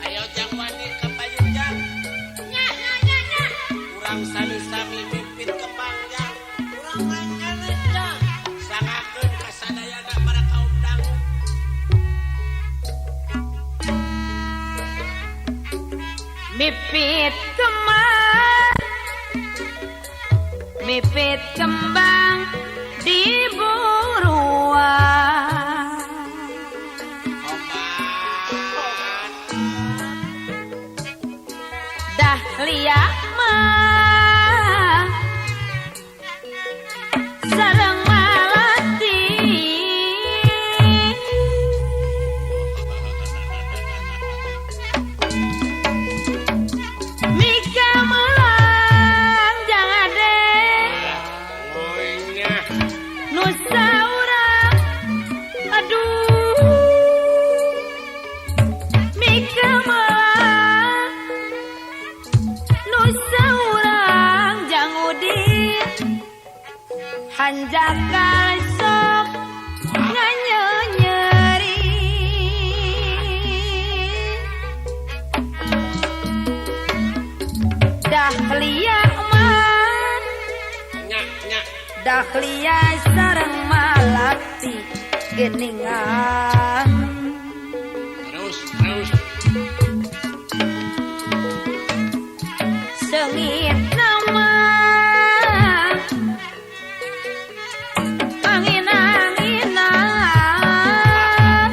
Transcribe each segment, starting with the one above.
Ayo Jangwani ke Payunjang. Nya nya nya nya. Urang sami-sami mimpin ke Pangjang. Urang mangkana Jang. Sangakeun ka sadayana para kaum dangu. Mipit kembang, mipit kembang di buruan. Dahlia mah sareng malati. Mika melang jangan deh Ngoynya. nusa urang aduh Mika melang nusa urang jang udin hanjaka sok nganyeri Dahlia mah Nyak nyak. Dahlia sareng malati geningan Terus terus. sengit nama angin-anginan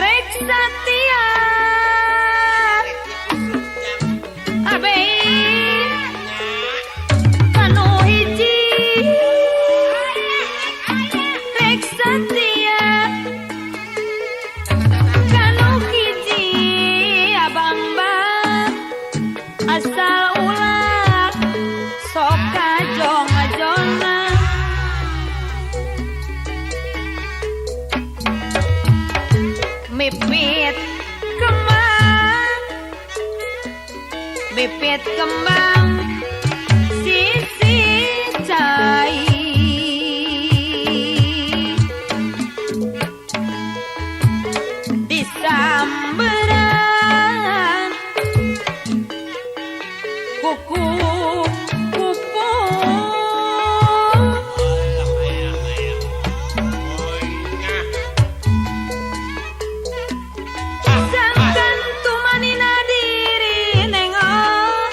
rek satia abei kanu hiji rek satia kanu hiji abang bang asal ulah sok kajong-ajona mipit kembang mipit kembang sisi cai disamberan kuku kupu sangkan tumanina diri nengok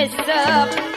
nyesep